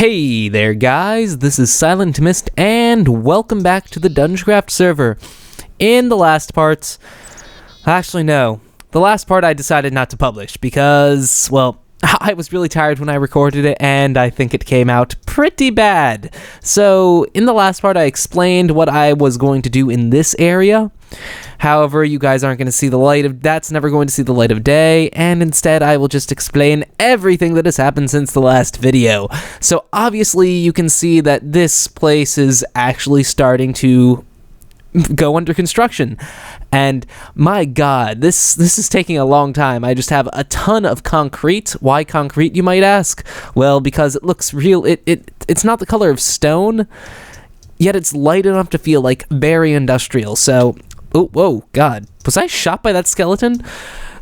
Hey there guys, this is SilentMyst and welcome back to the Dungecraft server. In the last part, actually no, the last part I decided not to publish because, well, I was really tired when I recorded it and I think it came out pretty bad. So in the last part I explained what I was going to do in this area. However, you guys aren't going to see the light of, that's never going to see the light of day, and instead I will just explain everything that has happened since the last video. So obviously you can see that this place is actually starting to go under construction. And my god, this is taking a long time. I just have a ton of concrete. Why concrete, you might ask? Well, because it looks real. It's not the color of stone, yet it's light enough to feel like very industrial. So, oh, whoa, god. Was I shot by that skeleton?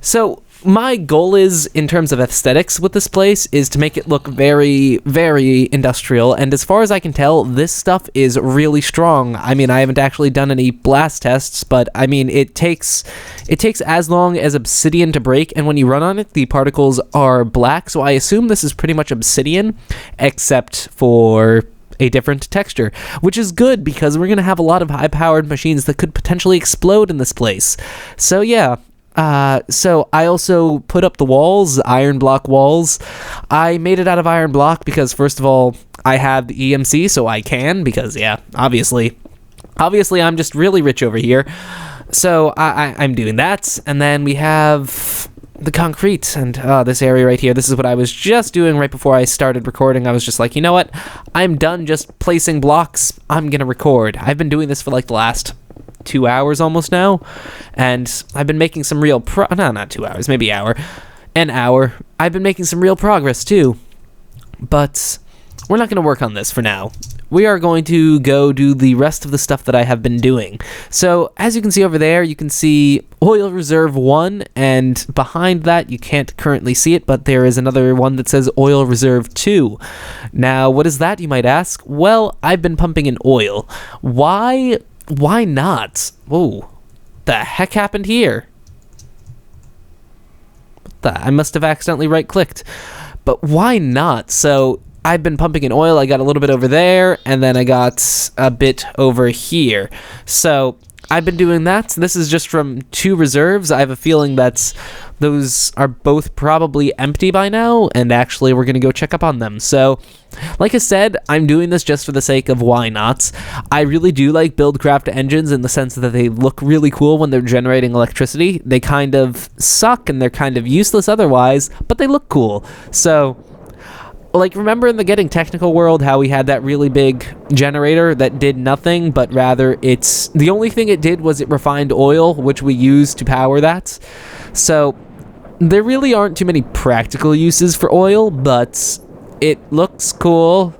So, my goal is, in terms of aesthetics with this place, is to make it look very, very industrial, and as far as I can tell, this stuff is really strong. I mean, I haven't actually done any blast tests, but I mean, it takes as long as obsidian to break, and when you run on it, the particles are black, so I assume this is pretty much obsidian, except for a different texture, which is good because we're going to have a lot of high-powered machines that could potentially explode in this place. So yeah. So I also put up the walls, iron block walls. I made it out of iron block because, first of all, I have the EMC, so I can, because, yeah, obviously I'm just really rich over here. So I'm doing that, and then we have the concrete, and this area right here. This is what I was just doing right before I started recording. I was just like, you know what? I'm done just placing blocks. I'm gonna record. I've been doing this for like the last 2 hours almost now, and I've been making some real not 2 hours, maybe an hour. I've been making some real progress too, but we're not going to work on this for now. We are going to go do the rest of the stuff that I have been doing. So as you can see over there, you can see oil reserve 1, and behind that you can't currently see it, but there is another one that says oil reserve 2. Now what is that, you might ask? Well, I've been pumping in oil. Why not? Whoa, the heck happened here? I must have accidentally right-clicked. But why not? So I've been pumping in oil. I got a little bit over there, and then I got a bit over here. So I've been doing that. This is just from 2 reserves. I have a feeling that those are both probably empty by now, and actually we're going to go check up on them. So, like I said, I'm doing this just for the sake of why not. I really do like Buildcraft engines in the sense that they look really cool when they're generating electricity. They kind of suck and they're kind of useless otherwise, but they look cool. So, like, remember in the Getting Technical world how we had that really big generator that did nothing, but rather the only thing it did was it refined oil, which we used to power that. So there really aren't too many practical uses for oil, but it looks cool,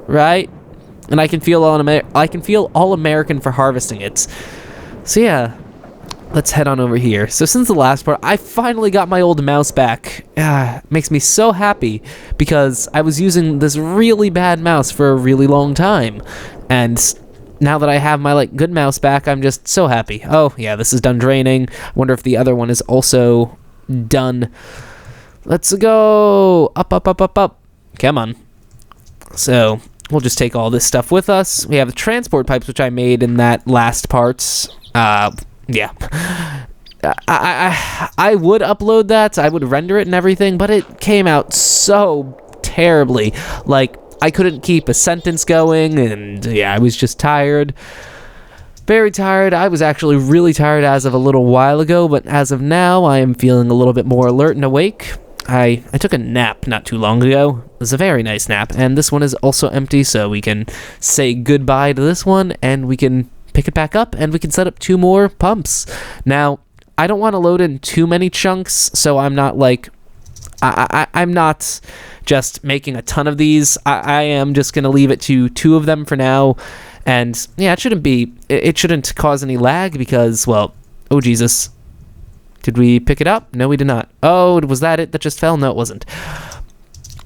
right? And I can feel all American for harvesting it. So yeah. Let's head on over here. So since the last part, I finally got my old mouse back. Makes me so happy because I was using this really bad mouse for a really long time. And now that I have my good mouse back, I'm just so happy. Oh, yeah, this is done draining. I wonder if the other one is also done. Let's go. Up, up, up, up, up. Come on. So we'll just take all this stuff with us. We have the transport pipes, which I made in that last part. Yeah, I would upload that, I would render it and everything, but it came out so terribly. Like, I couldn't keep a sentence going, and yeah, I was just tired. Very tired. I was actually really tired as of a little while ago, but as of now, I am feeling a little bit more alert and awake. I took a nap not too long ago. It was a very nice nap, and this one is also empty, so we can say goodbye to this one, and we can pick it back up, and we can set up 2 more pumps. Now, I don't want to load in too many chunks, so I'm not I'm not just making a ton of these. I am just going to leave it to 2 of them for now, and yeah, it shouldn't cause any lag because, well, oh Jesus. Did we pick it up? No, we did not. Oh, was that it that just fell? No, it wasn't.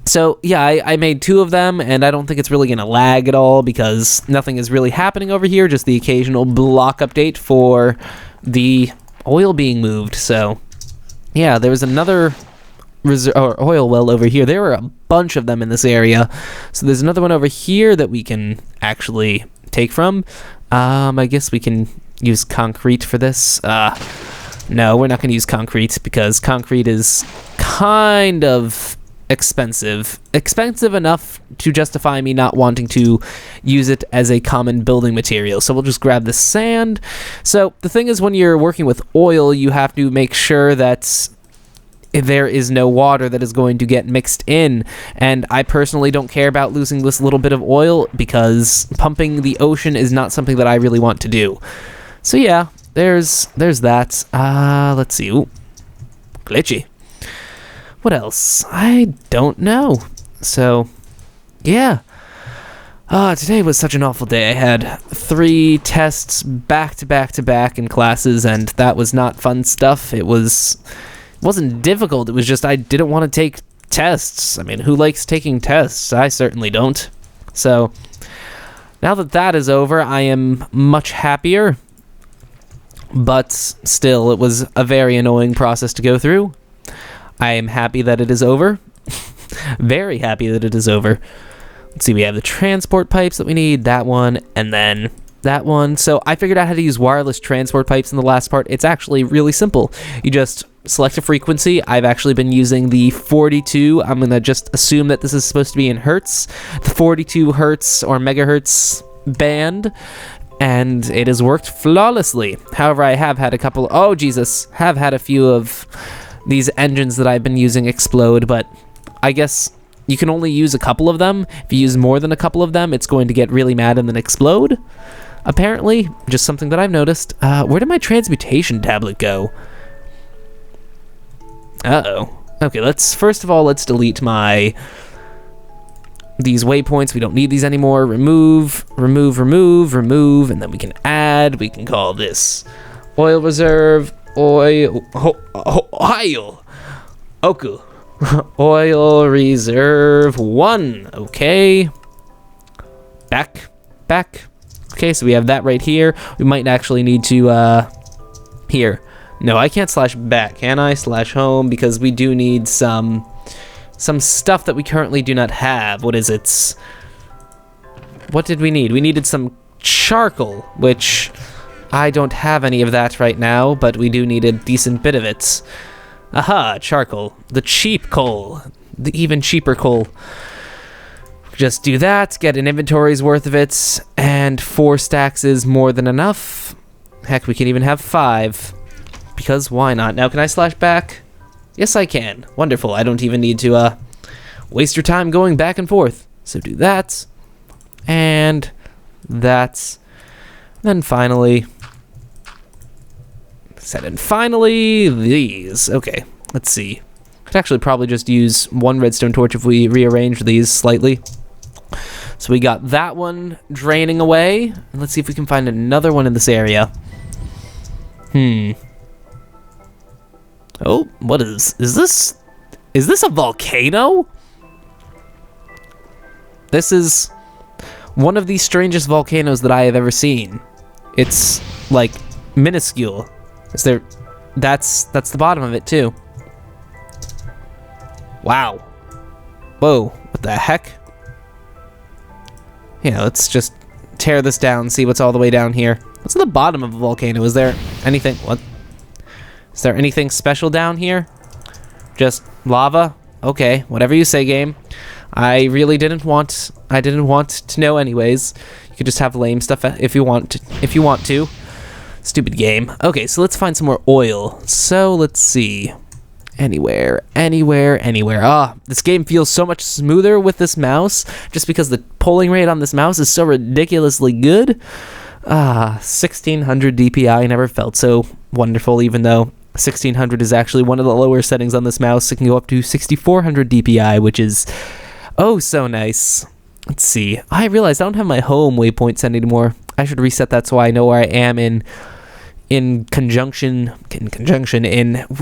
So, yeah, I made 2 of them, and I don't think it's really going to lag at all because nothing is really happening over here, just the occasional block update for the oil being moved. So, yeah, there was another or oil well over here. There were a bunch of them in this area. So there's another one over here that we can actually take from. I guess we can use concrete for this. No, we're not going to use concrete because concrete is kind of expensive. Expensive enough to justify me not wanting to use it as a common building material. So we'll just grab the sand. So the thing is, when you're working with oil, you have to make sure that there is no water that is going to get mixed in, and I personally don't care about losing this little bit of oil because pumping the ocean is not something that I really want to do. So yeah, there's that. Let's see. Ooh, glitchy. What else? I don't know. So yeah. Today was such an awful day. I had 3 tests back to back to back in classes, and that was not fun stuff. It wasn't difficult, it was just I didn't want to take tests. I mean, who likes taking tests? I certainly don't. So, now that that is over, I am much happier. But still, it was a very annoying process to go through. I am happy that it is over. Very happy that it is over. Let's see, we have the transport pipes that we need, that one, and then that one. So I figured out how to use wireless transport pipes in the last part. It's actually really simple. You just select a frequency. I've actually been using the 42. I'm going to just assume that this is supposed to be in hertz. The 42 hertz or megahertz band. And it has worked flawlessly. However, I have had have had a few of these engines that I've been using explode, but I guess you can only use a couple of them. If you use more than a couple of them, it's going to get really mad and then explode. Apparently, just something that I've noticed. Where did my transmutation tablet go? Uh-oh. Okay, first of all, let's delete these waypoints. We don't need these anymore. Remove, and then we can add. We can call this oil reserve, oil. Oku. Oil reserve 1. Okay. Back. Okay, so we have that right here. We might actually need to, here. No, I can't slash back, can I? Slash home, because we do need some stuff that we currently do not have. What is it? What did we need? We needed some charcoal, which I don't have any of that right now, but we do need a decent bit of it. Aha, charcoal. The cheap coal. The even cheaper coal. Just do that, get an inventory's worth of it, and 4 stacks is more than enough. Heck, we can even have 5. Because why not? Now, can I slash back? Yes, I can. Wonderful. I don't even need to waste your time going back and forth. So do that. And that. Then finally. Finally, these. Okay, let's see. Could actually probably just use 1 redstone torch if we rearrange these slightly. So we got that one draining away. And let's see if we can find another one in this area. Oh, what is this a volcano? This is one of the strangest volcanoes that I have ever seen. It's like minuscule. That's the bottom of it too. Wow. Whoa, what the heck? Yeah, let's just tear this down, see what's all the way down here. What's at the bottom of a volcano? Is there anything? What? Is there anything special down here? Just lava? Okay, whatever you say, game. I really didn't want to know anyways. You could just have lame stuff if you want to. Stupid game. Okay, so let's find some more oil. So let's see. Anywhere. This game feels so much smoother with this mouse just because the polling rate on this mouse is so ridiculously good. 1600 DPI never felt so wonderful, even though 1600 is actually one of the lower settings on this mouse. It can go up to 6400 DPI, which is oh so nice. Let's see. I realized I don't have my home waypoint set anymore. I should reset that so I know where I am in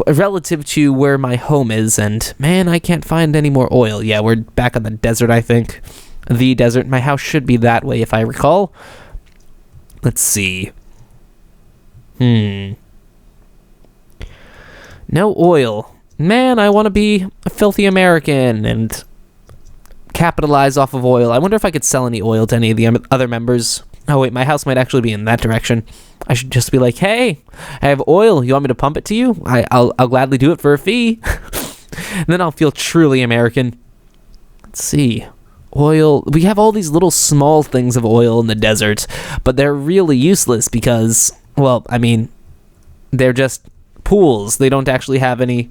relative to where my home is. And man, I can't find any more oil. Yeah, we're back on the desert, I think. The desert. My house should be that way if I recall. Let's see. No oil. man, I want to be a filthy American and capitalize off of oil. I wonder if I could sell any oil to any of the other members. Oh wait, my house might actually be in that direction. I should just be like, hey, I have oil. You want me to pump it to you? I'll gladly do it for a fee. And then I'll feel truly American. Let's see. Oil. We have all these little small things of oil in the desert, but they're really useless because, well, I mean, they're just pools. They don't actually have any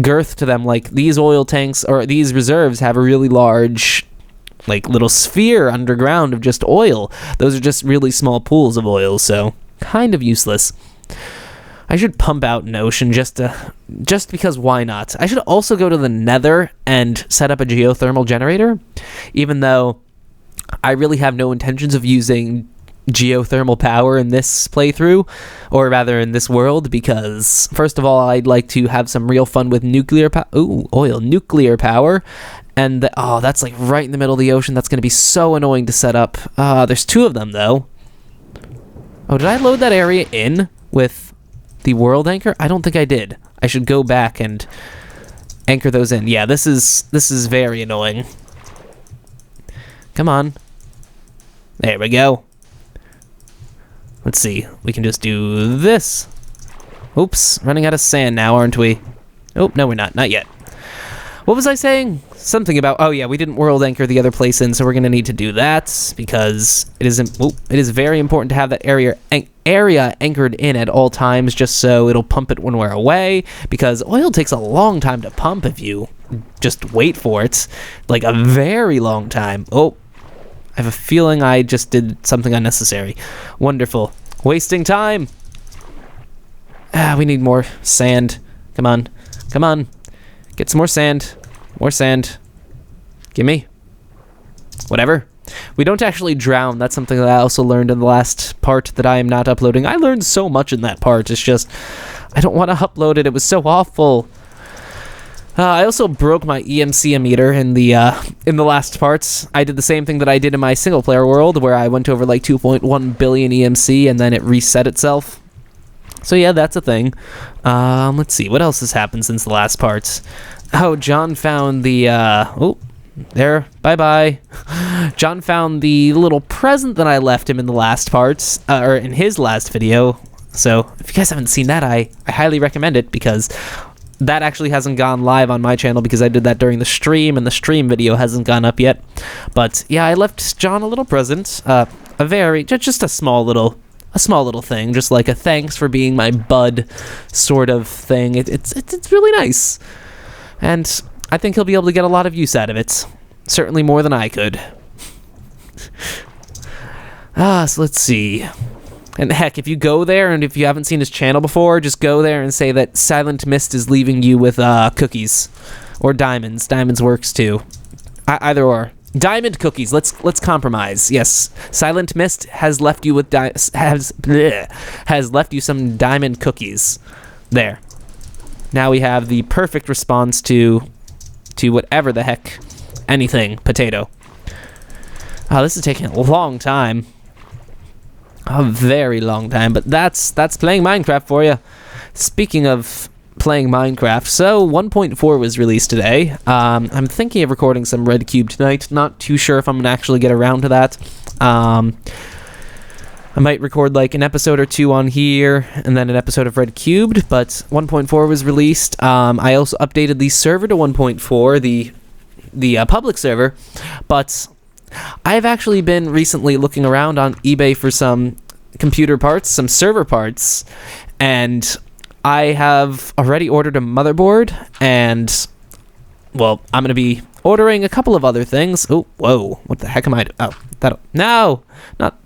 girth to them. Like these oil tanks or these reserves have a really large, like, little sphere underground of just oil. Those are just really small pools of oil, so kind of useless. I should pump out an ocean just because why not? I should also go to the Nether and set up a geothermal generator, even though I really have no intentions of using geothermal power in this playthrough, or rather in this world, because first of all, I'd like to have some real fun with nuclear power. Ooh, oil, nuclear power. And oh, that's like right in the middle of the ocean. That's going to be so annoying to set up. There's two of them though. Oh, did I load that area in with the world anchor? I don't think I did. I should go back and anchor those in. Yeah, this is very annoying. Come on. There we go. Let's see. We can just do this. Oops, running out of sand now, aren't we? Oh, no, we're not. Not yet. What was I saying? Something about, oh yeah, we didn't world anchor the other place in, so we're going to need to do that because it is very important to have that area anchored in at all times, just so it'll pump it when we're away, because oil takes a long time to pump if you just wait for it. Like a very long time. Oh, I have a feeling I just did something unnecessary. Wonderful. Wasting time. We need more sand. Come on. Come on. Get some more sand. More sand. Gimme. Whatever. We don't actually drown. That's something that I also learned in the last part that I am not uploading. I learned so much in that part. It's just, I don't want to upload it. It was so awful. I also broke my EMC emitter in the last parts. I did the same thing that I did in my single player world, where I went over like 2.1 billion EMC and then it reset itself. So yeah, that's a thing. Let's see, what else has happened since the last part? Oh, John found the, oh, there, bye-bye. John found the little present that I left him in the last parts, or in his last video. So if you guys haven't seen that, I highly recommend it, because that actually hasn't gone live on my channel because I did that during the stream, and the stream video hasn't gone up yet. But yeah, I left John a little present, just a small little thing, just like a thanks for being my bud sort of thing. It's really nice, and I think he'll be able to get a lot of use out of it. Certainly more than I could. So let's see. And heck, if you go there, and if you haven't seen his channel before, just go there and say that Silent Myst is leaving you with cookies. Or diamonds. Diamonds works too. Either or. Diamond cookies. Let's compromise. Yes, Silent Myst has left you with has left you some diamond cookies. There. Now we have the perfect response to whatever the heck, anything, potato. Oh, this is taking a long time. A very long time, but that's playing Minecraft for you. Speaking of playing Minecraft, so 1.4 was released today. I'm thinking of recording some Red Cube tonight. Not too sure if I'm gonna actually get around to that. I might record like an episode or two on here, and then an episode of Red Cubed, but 1.4 was released. I also updated the server to 1.4, the public server, but I've actually been recently looking around on eBay for some computer parts, some server parts, and I have already ordered a motherboard, and, well, I'm going to be ordering a couple of other things. Oh, whoa, what the heck am I doing? Oh, no,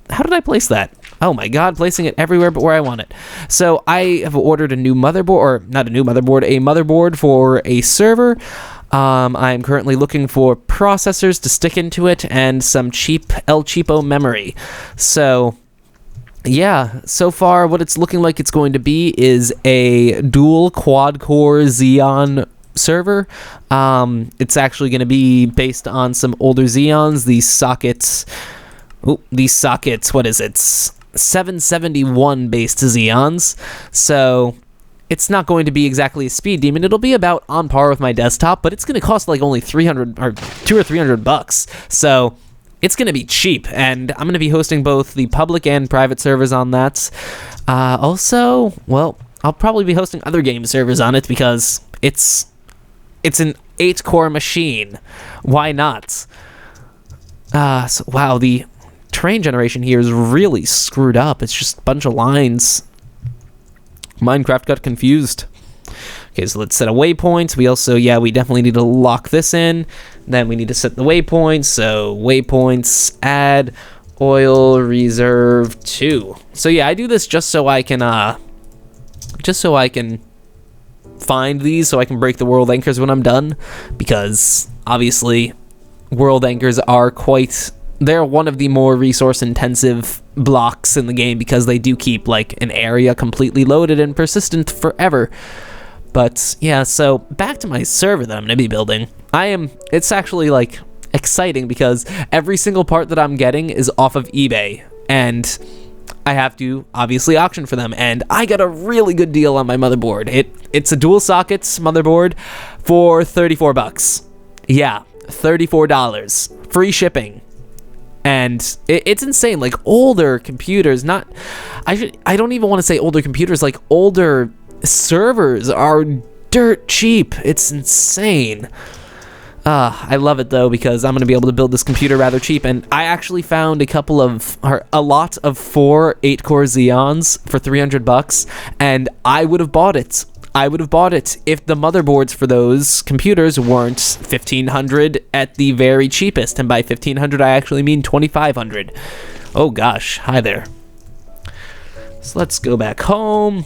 how did I place that? Oh my god, placing it everywhere but where I want it. So I have ordered a new motherboard, or not a new motherboard, a motherboard for a server. I'm currently looking for processors to stick into it and some cheap El Cheapo memory. So yeah, so far what it's looking like it's going to be is a dual quad-core Xeon server. It's actually going to be based on some older Xeons. These sockets, what is it? 771 based Xeons. So it's not going to be exactly a speed demon. It'll be about on par with my desktop, but it's going to cost like only 300 or 200 or 300 bucks. So it's going to be cheap, and I'm going to be hosting both the public and private servers on that. Also, well, I'll probably be hosting other game servers on it because it's an 8-core machine. Why not? So, wow, the terrain generation here is really screwed up. It's just a bunch of lines. Minecraft got confused. Okay, so let's set a waypoint. We also, we definitely need to lock this in. Then we need to set the waypoints. So waypoints, add oil reserve 2. So yeah, I do this just so I can find these, so I can break the world anchors when I'm done, because obviously world anchors are they're one of the more resource intensive blocks in the game, because they do keep like an area completely loaded and persistent forever. But yeah, so back to my server that I'm gonna be building. It's actually like exciting because every single part that I'm getting is off of eBay, and I have to obviously auction for them, and I got a really good deal on my motherboard. It's a dual sockets motherboard for 34 bucks. Yeah, $34. Free shipping. And it's insane. Like, older computers, I don't even want to say older computers, like older servers are dirt cheap. It's insane. I love it though, because I'm going to be able to build this computer rather cheap, and I actually found a lot of 4 8-core Xeons for 300 bucks, and I would have bought it. If the motherboards for those computers weren't $1,500 at the very cheapest, and by $1,500 I actually mean $2,500. Oh gosh, hi there. So let's go back home,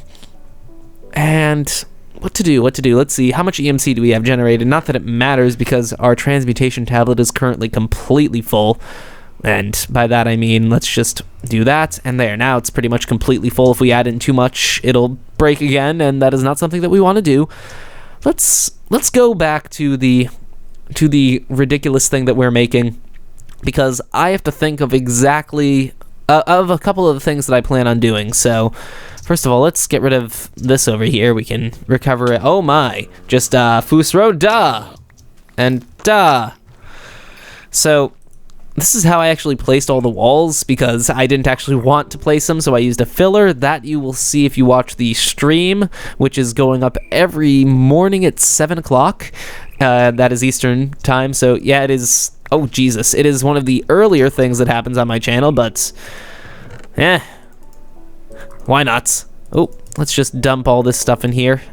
and what to do? Let's see, how much EMC do we have generated? Not that it matters, because our transmutation tablet is currently completely full. And by that I mean, let's just do that, and there. Now it's pretty much completely full. If we add in too much, it'll break again, and that is not something that we want to do. Let's go back to the ridiculous thing that we're making, because I have to think of exactly of a couple of the things that I plan on doing. So first of all, let's get rid of this over here. We can recover it. Oh my, just Fusro da and da. So this is how I actually placed all the walls, because I didn't actually want to place them, so I used a filler. That you will see if you watch the stream, which is going up every morning at 7 o'clock. That is Eastern time, so yeah, it is... Oh, Jesus. It is one of the earlier things that happens on my channel, but... why not? Oh, let's just dump all this stuff in here.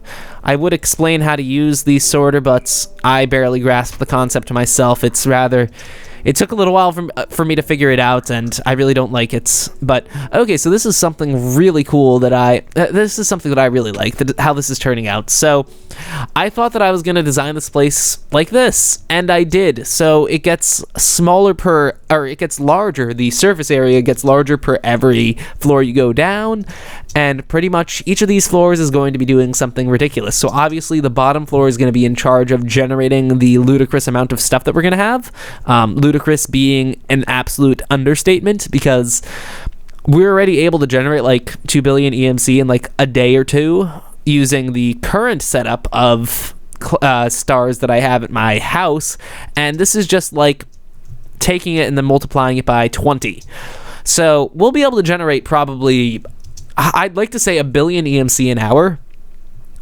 I would explain how to use the sorter, but I barely grasp the concept myself. It took a little while for me to figure it out, and I really don't like it. But okay, so this is something really cool that I really like, how this is turning out. So I thought that I was going to design this place like this, and I did. So it gets it gets larger. The surface area gets larger per every floor you go down, and pretty much each of these floors is going to be doing something ridiculous. So obviously the bottom floor is going to be in charge of generating the ludicrous amount of stuff that we're going to have. Ludicrous being an absolute understatement, because we're already able to generate like 2 billion EMC in like a day or two using the current setup of stars that I have at my house, and this is just like taking it and then multiplying it by 20. So we'll be able to generate probably, I'd like to say, 1 billion EMC an hour,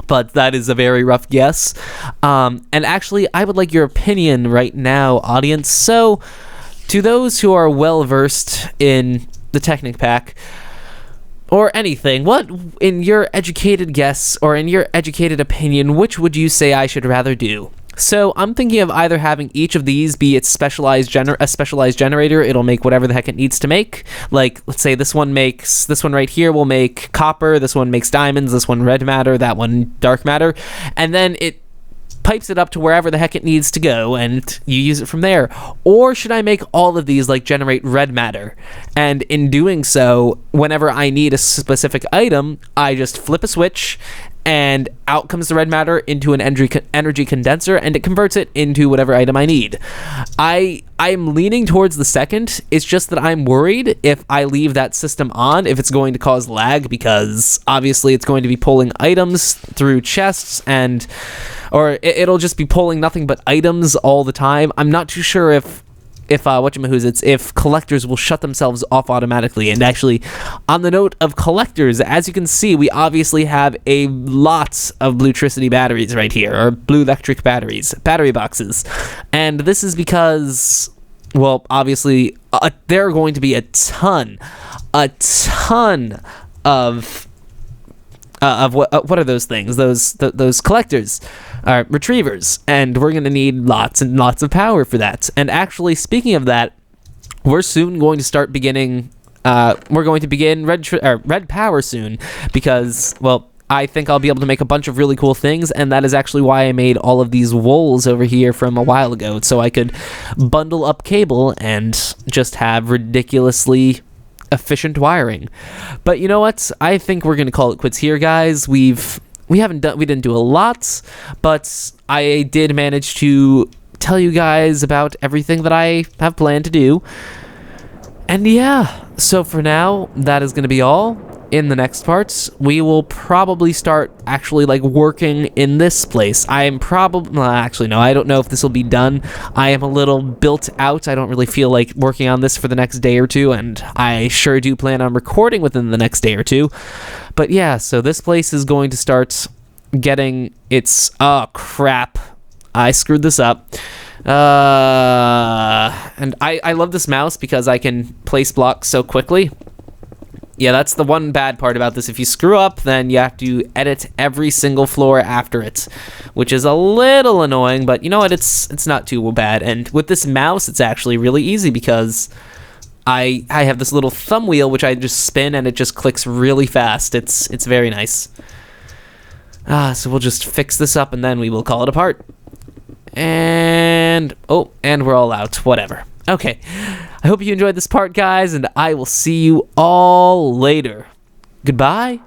but that is a very rough guess. And actually, I would like your opinion right now, audience. So, to those who are well-versed in the Technic Pack, or anything, what, in your educated guess, or in your educated opinion, which would you say I should rather do? So I'm thinking of either having each of these be its specialized generator. It'll make whatever the heck it needs to make. Like, let's say this one right here will make copper, this one makes diamonds, this one red matter, that one dark matter, and then it pipes it up to wherever the heck it needs to go, and you use it from there. Or should I make all of these like generate red matter, and in doing so, whenever I need a specific item, I just flip a switch and out comes the red matter into an energy condenser, and it converts it into whatever item I need. I'm leaning towards the second. It's just that I'm worried if I leave that system on, if it's going to cause lag, because obviously it's going to be pulling items through chests, or it'll just be pulling nothing but items all the time. I'm not too sure if collectors will shut themselves off automatically. And actually, on the note of collectors, as you can see, we obviously have a lot of Bluetricity batteries right here, or Blue Electric battery boxes. And this is because, well, obviously, there are going to be a ton of what are those things? Those collectors, retrievers, and we're gonna need lots and lots of power for that. And actually, speaking of that, we're soon going to start beginning. We're going to begin red power soon, because, well, I think I'll be able to make a bunch of really cool things, and that is actually why I made all of these wools over here from a while ago, so I could bundle up cable and just have ridiculously efficient wiring. But you know what? I think we're gonna call it quits here, guys. We didn't do a lot, but I did manage to tell you guys about everything that I have planned to do. And yeah, so for now, that is gonna be all. In the next parts, we will probably start actually working in this place. I am actually, no, I don't know if this will be done. I am a little built out. I don't really feel like working on this for the next day or two, and I sure do plan on recording within the next day or two. But yeah, so this place is going to start getting its, oh crap, I screwed this up. And I love this mouse because I can place blocks so quickly. Yeah, that's the one bad part about this. If you screw up, then you have to edit every single floor after it, which is a little annoying, but you know what? It's not too bad. And with this mouse, it's actually really easy because I have this little thumb wheel which I just spin and it just clicks really fast. It's very nice. So we'll just fix this up and then we will call it a part. And we're all out. Whatever. Okay, I hope you enjoyed this part, guys, and I will see you all later. Goodbye.